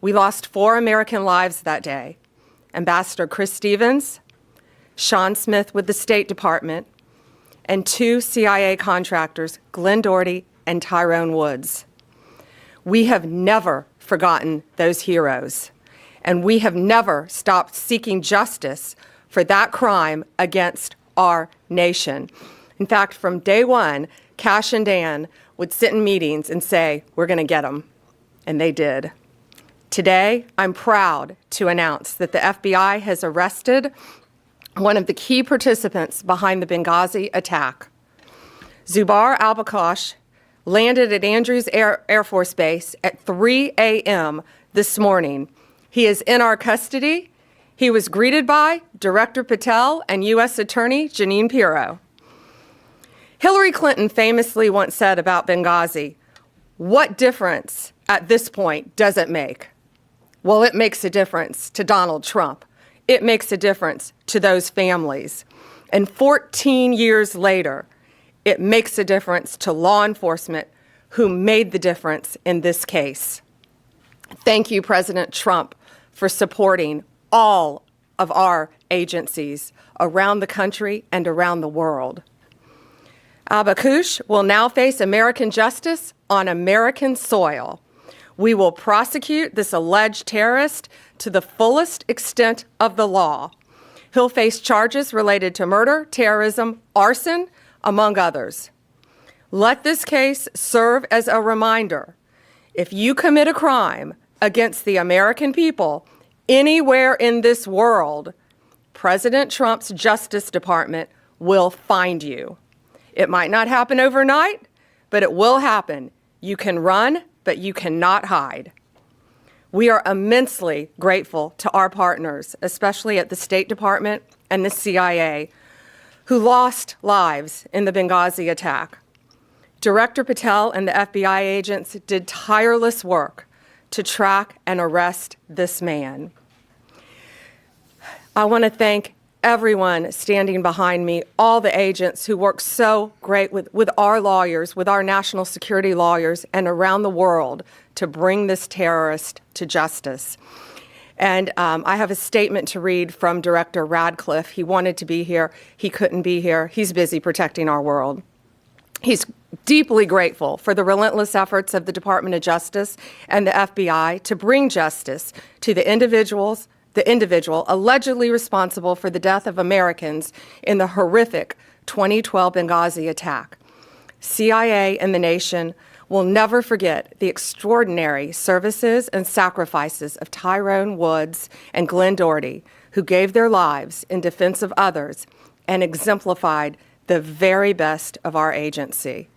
We lost 4 American lives that day. Ambassador Chris Stevens, Sean Smith with the State Department, and 2 CIA contractors, Glenn Doherty and Tyrone Woods. We have never forgotten those heroes, and we have never stopped seeking justice for that crime against our nation. In fact, from day one, Cash and Dan would sit in meetings and say, "We're going to get them," and they did. Today, I'm proud to announce that the FBI has arrested one of the key participants behind the Benghazi attack. Zubair al-Bakosh landed at Andrews Air Force Base at 3 a.m. this morning. He is in our custody. He was greeted by Director Patel and U.S. Attorney Jeanine Pirro. Hillary Clinton famously once said about Benghazi, "What difference at this point does it make?" Well, it makes a difference to Donald Trump. It makes a difference to those families. And 14 years later, it makes a difference to law enforcement who made the difference in this case. Thank you, President Trump, for supporting all of our agencies around the country and around the world. Al-Bakosh will now face American justice on American soil. We will prosecute this alleged terrorist to the fullest extent of the law. He'll face charges related to murder, terrorism, arson, among others. Let this case serve as a reminder. If you commit a crime against the American people anywhere in this world, President Trump's Justice Department will find you. It might not happen overnight, but it will happen. You can run, but you cannot hide. We are immensely grateful to our partners, especially at the State Department and the CIA, who lost lives in the Benghazi attack. Director Patel and the FBI agents did tireless work to track and arrest this man. I want to thank everyone standing behind me, all the agents who work so great with our lawyers, with our national security lawyers, and around the world to bring this terrorist to justice. And I have a statement to read from Director Radcliffe. He wanted to be here. He couldn't be here. He's busy protecting our world. He's deeply grateful for the relentless efforts of the Department of Justice and the FBI to bring justice to the individual allegedly responsible for the death of Americans in the horrific 2012 Benghazi attack. CIA and the nation will never forget the extraordinary services and sacrifices of Tyrone Woods and Glenn Doherty, who gave their lives in defense of others and exemplified the very best of our agency.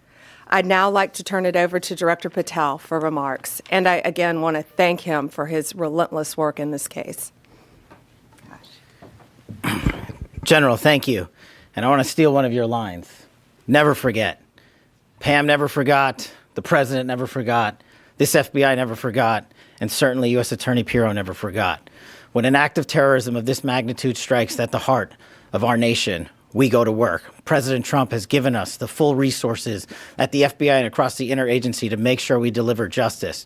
I'd now like to turn it over to Director Patel for remarks. And I again want to thank him for his relentless work in this case. General, thank you. And I want to steal one of your lines. Never forget. Pam never forgot. The president never forgot. This FBI never forgot. And certainly U.S. Attorney Pirro never forgot. When an act of terrorism of this magnitude strikes at the heart of our nation, we go to work. President Trump has given us the full resources at the FBI and across the interagency to make sure we deliver justice.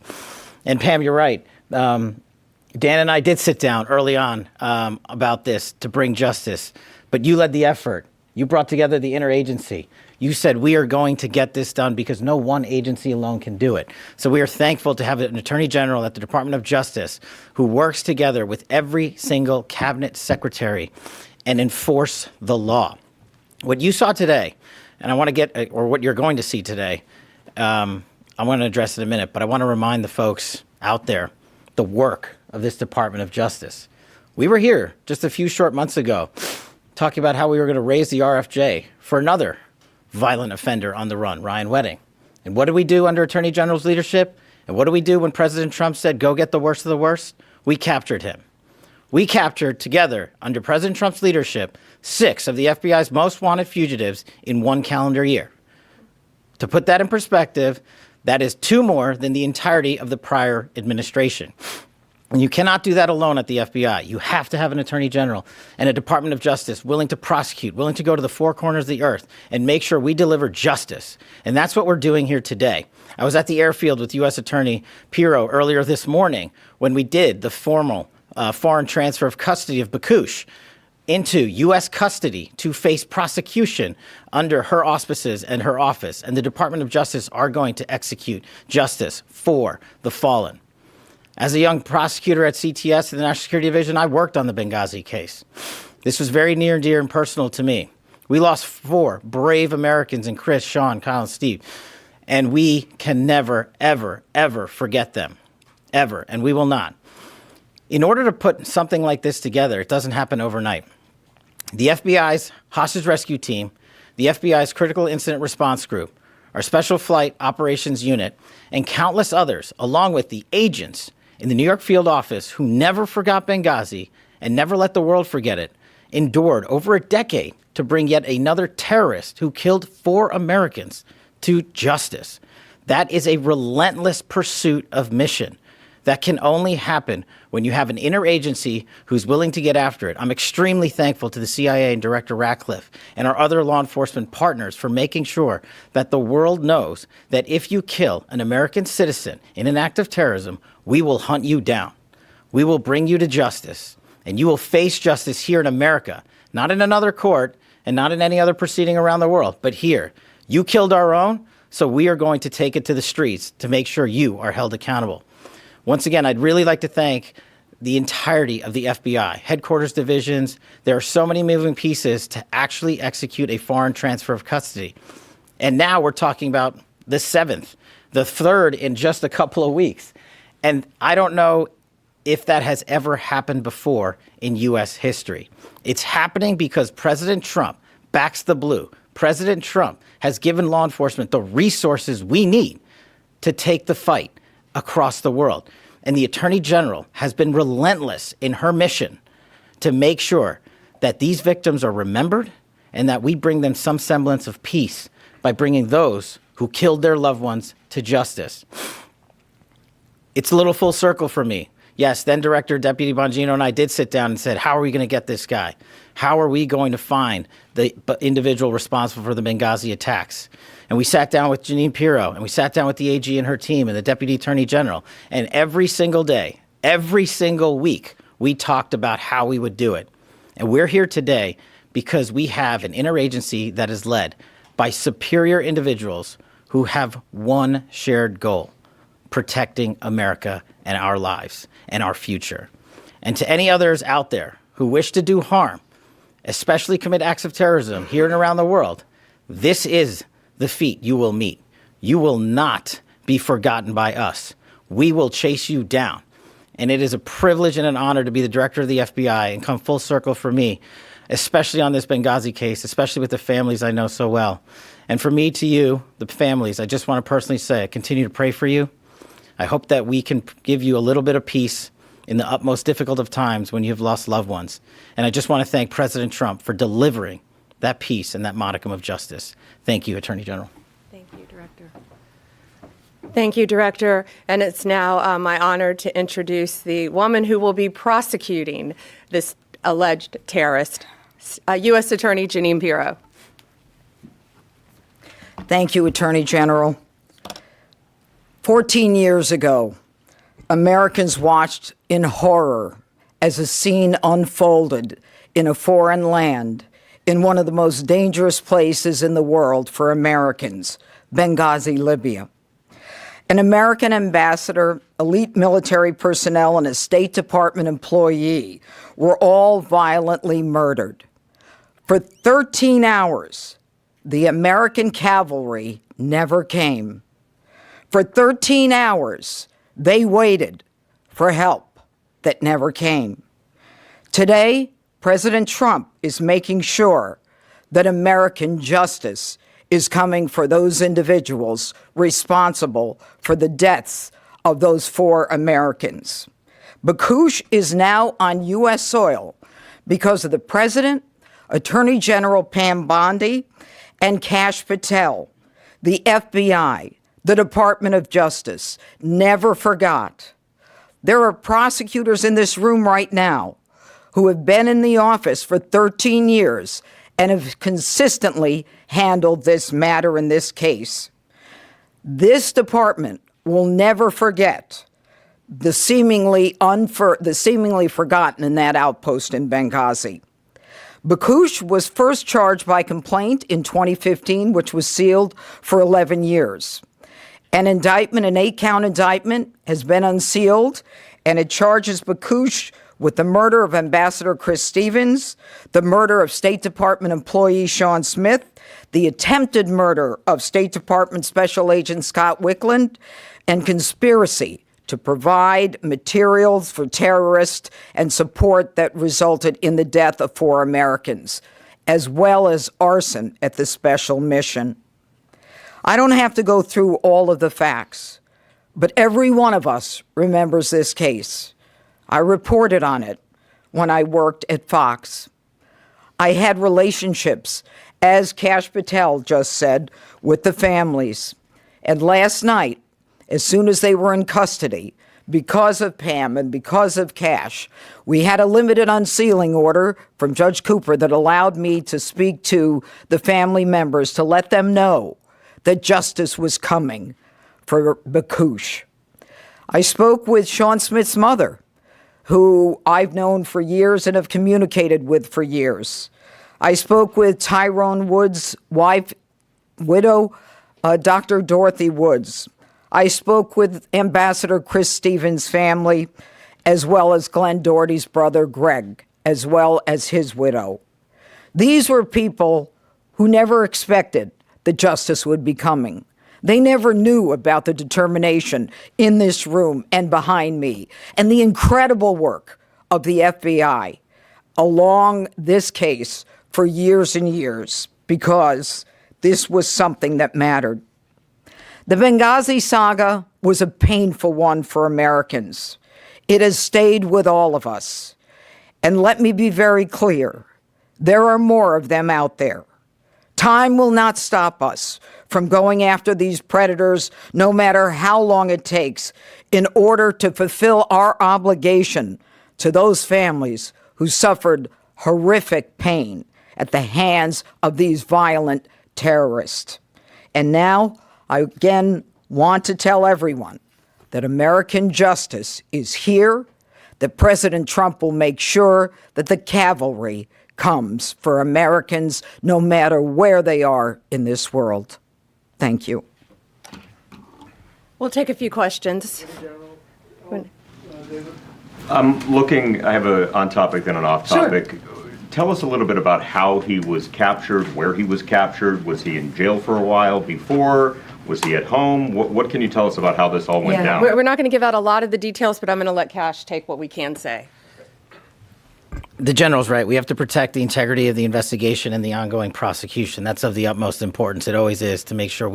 And Pam, you're right. Dan and I did sit down early on about this to bring justice, but you led the effort. You brought together the interagency. You said we are going to get this done because no one agency alone can do it. So we are thankful to have an Attorney General at the Department of Justice who works together with every single cabinet secretary and enforce the law. What you saw today, and I want to get, or what you're going to see today, I want to address it in a minute, but I want to remind the folks out there the work of this Department of Justice. We were here just a few short months ago talking about how we were going to raise the RFJ for another violent offender on the run, Ryan Wedding. And what did we do under Attorney General's leadership? And what did we do when President Trump said, go get the worst of the worst? We captured him. We captured together, under President Trump's leadership, 6 of the FBI's most wanted fugitives in 1 calendar year. To put that in perspective, that is 2 more than the entirety of the prior administration. And you cannot do that alone at the FBI. You have to have an attorney general and a Department of Justice willing to prosecute, willing to go to the four corners of the earth and make sure we deliver justice. And that's what we're doing here today. I was at the airfield with U.S. Attorney Pirro earlier this morning when we did the formal foreign transfer of custody of Bakush into U.S. custody to face prosecution under her auspices and her office. And the Department of Justice are going to execute justice for the fallen. As a young prosecutor at CTS, the National Security Division, I worked on the Benghazi case. This was very near and dear and personal to me. We lost 4 brave Americans in Chris, Sean, Kyle, and Steve. And we can never, ever, ever forget them. Ever. And we will not. In order to put something like this together, it doesn't happen overnight. The FBI's hostage rescue team, the FBI's critical incident response group, our special flight operations unit, and countless others, along with the agents in the New York field office who never forgot Benghazi and never let the world forget it, endured over a decade to bring yet another terrorist who killed 4 Americans to justice. That is a relentless pursuit of mission that can only happen when you have an interagency who's willing to get after it. I'm extremely thankful to the CIA and Director Ratcliffe and our other law enforcement partners for making sure that the world knows that if you kill an American citizen in an act of terrorism, we will hunt you down. We will bring you to justice, and you will face justice here in America, not in another court and not in any other proceeding around the world, but here. You killed our own, so we are going to take it to the streets to make sure you are held accountable. Once again, I'd really like to thank the entirety of the FBI, headquarters divisions. There are so many moving pieces to actually execute a foreign transfer of custody. And now we're talking about the 7th, the 3rd in just a couple of weeks. And I don't know if that has ever happened before in U.S. history. It's happening because President Trump backs the blue. President Trump has given law enforcement the resources we need to take the fight across the world. And the Attorney General has been relentless in her mission to make sure that these victims are remembered and that we bring them some semblance of peace by bringing those who killed their loved ones to justice. It's a little full circle for me. Yes, then Director Deputy Bongino and I did sit down and said, how are we going to get this guy? How are we going to find the individual responsible for the Benghazi attacks? And we sat down with Jeanine Pirro, and we sat down with the AG and her team and the Deputy Attorney General. And every single day, every single week, we talked about how we would do it. And we're here today because we have an interagency that is led by superior individuals who have one shared goal: protecting America and our lives and our future. And to any others out there who wish to do harm, especially commit acts of terrorism here and around the world, this is the feat you will meet. You will not be forgotten by us. We will chase you down. And it is a privilege and an honor to be the director of the FBI and come full circle for me, especially on this Benghazi case, especially with the families I know so well. And for me to you, the families, I just want to personally say, I continue to pray for you. I hope that we can give you a little bit of peace in the utmost difficult of times when you have lost loved ones. And I just want to thank President Trump for delivering that peace and that modicum of justice. Thank you, Attorney General. Thank you, Director. Thank you, Director. And it's now my honor to introduce the woman who will be prosecuting this alleged terrorist, U.S. Attorney Jeanine Pirro. Thank you, Attorney General. 14 years ago, Americans watched in horror as a scene unfolded in a foreign land in one of the most dangerous places in the world for Americans, Benghazi, Libya. An American ambassador, elite military personnel, and a State Department employee were all violently murdered. For 13 hours, the American cavalry never came. For 13 hours, they waited for help that never came. Today, President Trump is making sure that American justice is coming for those individuals responsible for the deaths of those 4 Americans. Bakush is now on U.S. soil because of the President, Attorney General Pam Bondi, and Kash Patel. The FBI, the Department of Justice, never forgot. There are prosecutors in this room right now who have been in the office for 13 years and have consistently handled this matter in this case. This department will never forget the seemingly forgotten in that outpost in Benghazi. Bakush was first charged by complaint in 2015, which was sealed for 11 years. An 8-count indictment, has been unsealed, and it charges Bakush with the murder of Ambassador Chris Stevens, the murder of State Department employee Sean Smith, the attempted murder of State Department Special Agent Scott Wickland, and conspiracy to provide materials for terrorists and support that resulted in the death of 4 Americans, as well as arson at the special mission. I don't have to go through all of the facts, but every one of us remembers this case. I reported on it when I worked at Fox. I had relationships, as Kash Patel just said, with the families. And last night, as soon as they were in custody, because of Pam and because of Kash, we had a limited unsealing order from Judge Cooper that allowed me to speak to the family members to let them know that justice was coming for Bakush. I spoke with Sean Smith's mother, who I've known for years and have communicated with for years. I spoke with Tyrone Woods' widow, Dr. Dorothy Woods. I spoke with Ambassador Chris Stevens' family, as well as Glenn Doherty's brother, Greg, as well as his widow. These were people who never expected that justice would be coming. They never knew about the determination in this room and behind me and the incredible work of the FBI along this case for years and years, because this was something that mattered. The Benghazi saga was a painful one for Americans. It has stayed with all of us. And let me be very clear, there are more of them out there. Time will not stop us from going after these predators, no matter how long it takes, in order to fulfill our obligation to those families who suffered horrific pain at the hands of these violent terrorists. And now, I again want to tell everyone that American justice is here, that President Trump will make sure that the cavalry comes for Americans no matter where they are in this world. Thank you. We'll take a few questions. I have a on topic and an off topic. Sure. Tell us a little bit about how he was captured, where he was captured. Was he in jail for a while before? Was he at home? What can you tell us about how this all went down? We're not going to give out a lot of the details, but I'm going to let Kash take what we can say. The general's right. We have to protect the integrity of the investigation and the ongoing prosecution. That's of the utmost importance. It always is, to make sure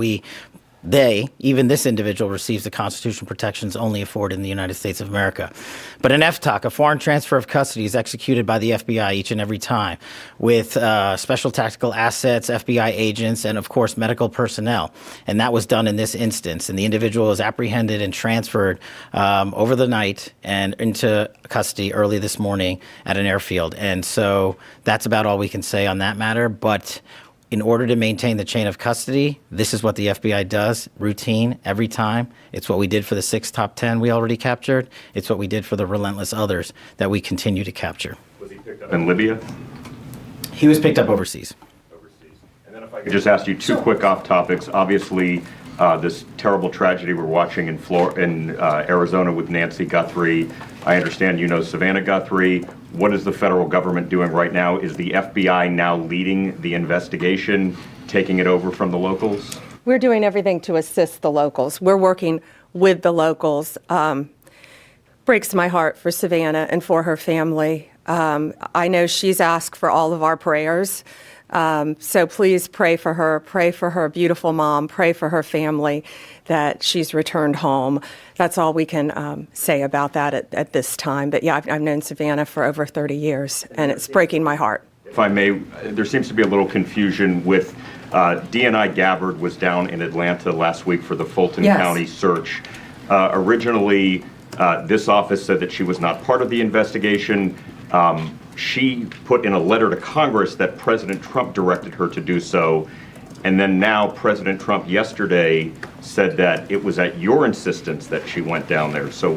even this individual receives the constitutional protections only afforded in the United States of America. But an FTOC, a foreign transfer of custody, is executed by the FBI each and every time with special tactical assets, FBI agents, and of course medical personnel. And that was done in this instance. And the individual was apprehended and transferred over the night and into custody early this morning at an airfield. And so that's about all we can say on that matter. But in order to maintain the chain of custody, this is what the FBI does, routine, every time. It's what we did for the 6 top 10 we already captured. It's what we did for the relentless others that we continue to capture. Was he picked up in Libya? He was picked up overseas. And then if I could just ask you two quick off topics. Obviously, this terrible tragedy we're watching in Arizona with Nancy Guthrie. I understand you know Savannah Guthrie. What is the federal government doing right now? Is the FBI now leading the investigation, taking it over from the locals? We're doing everything to assist the locals. We're working with the locals. Breaks my heart for Savannah and for her family. I know she's asked for all of our prayers. So please pray for her beautiful mom, pray for her family that she's returned home. That's all we can say about that at this time. But yeah, I've known Savannah for over 30 years, and it's breaking my heart. If I may, there seems to be a little confusion with DNI Gabbard was down in Atlanta last week for the Fulton County search. Originally, This office said that she was not part of the investigation. She put in a letter to Congress that President Trump directed her to do so. And then now President Trump yesterday said that it was at your insistence that she went down there. So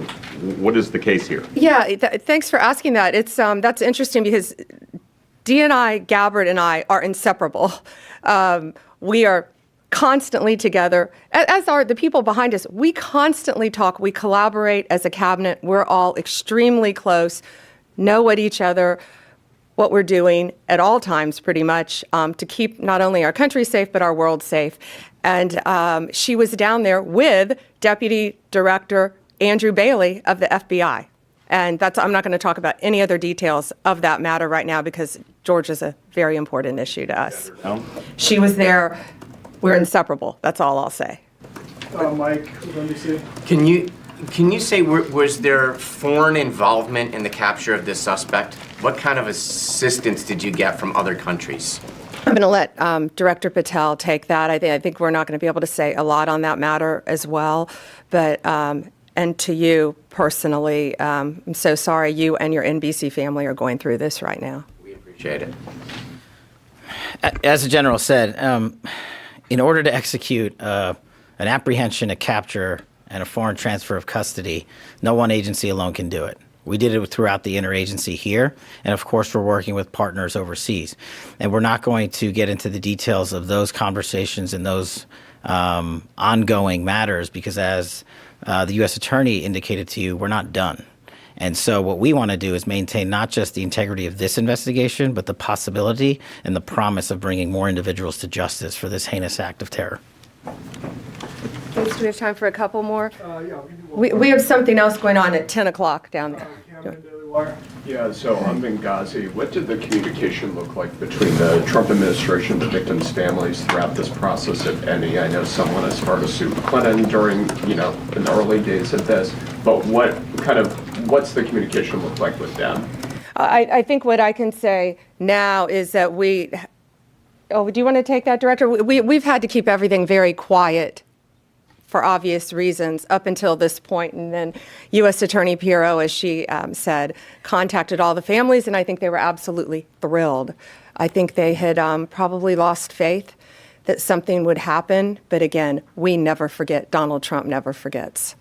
what is the case here? Yeah, thanks for asking that. It's that's interesting because DNI, Gabbard, and I are inseparable. We are constantly together, as are the people behind us. We constantly talk. We collaborate as a cabinet. We're all extremely close, know what each other, what we're doing at all times, pretty much, to keep not only our country safe, but our world safe. And she was down there with Deputy Director Andrew Bailey of the FBI. And I'm not going to talk about any other details of that matter right now because Georgia's a very important issue to us. She was there. We're inseparable. That's all I'll say. Mike, let me see. Can you say, was there foreign involvement in the capture of this suspect? What kind of assistance did you get from other countries? I'm going to let Director Patel take that. I think we're not going to be able to say a lot on that matter as well. But, and to you personally, I'm so sorry you and your NBC family are going through this right now. We appreciate it. As the general said, in order to execute an apprehension, a capture, and a foreign transfer of custody, no one agency alone can do it. We did it throughout the interagency here, and of course we're working with partners overseas. And we're not going to get into the details of those conversations and those ongoing matters because as the U.S. Attorney indicated to you, we're not done. And so what we want to do is maintain not just the integrity of this investigation, but the possibility and the promise of bringing more individuals to justice for this heinous act of terror. Do we have time for a couple more? Yeah, we can do one. We have something else going on at 10 o'clock down there. Cameron, Daily Wire. Yeah, so on Benghazi, what did the communication look like between the Trump administration and the victims' families throughout this process, if any? I know someone has started to sue Clinton during, in the early days of this, but what's the communication look like with them? I think what I can say now is that do you want to take that, Director? We've had to keep everything very quiet for obvious reasons up until this point. And then U.S. Attorney Pirro, as she said, contacted all the families, and I think they were absolutely thrilled. I think they had probably lost faith that something would happen. But again, we never forget. Donald Trump never forgets.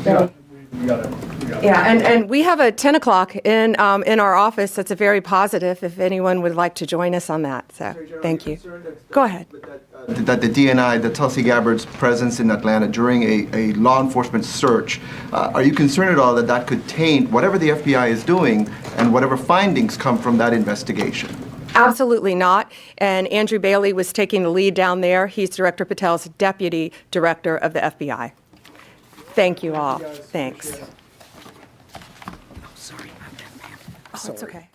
So, We got it. yeah, and we have a 10 o'clock in our office that's a very positive, if anyone would like to join us on that. So thank you. Go ahead. That the DNI, that Tulsi Gabbard's presence in Atlanta during a law enforcement search, are you concerned at all that that could taint whatever the FBI is doing and whatever findings come from that investigation? Absolutely not. And Andrew Bailey was taking the lead down there. He's Director Patel's deputy director of the FBI. Thank you all. Thanks. Oh, sorry about that, ma'am. Oh, it's okay.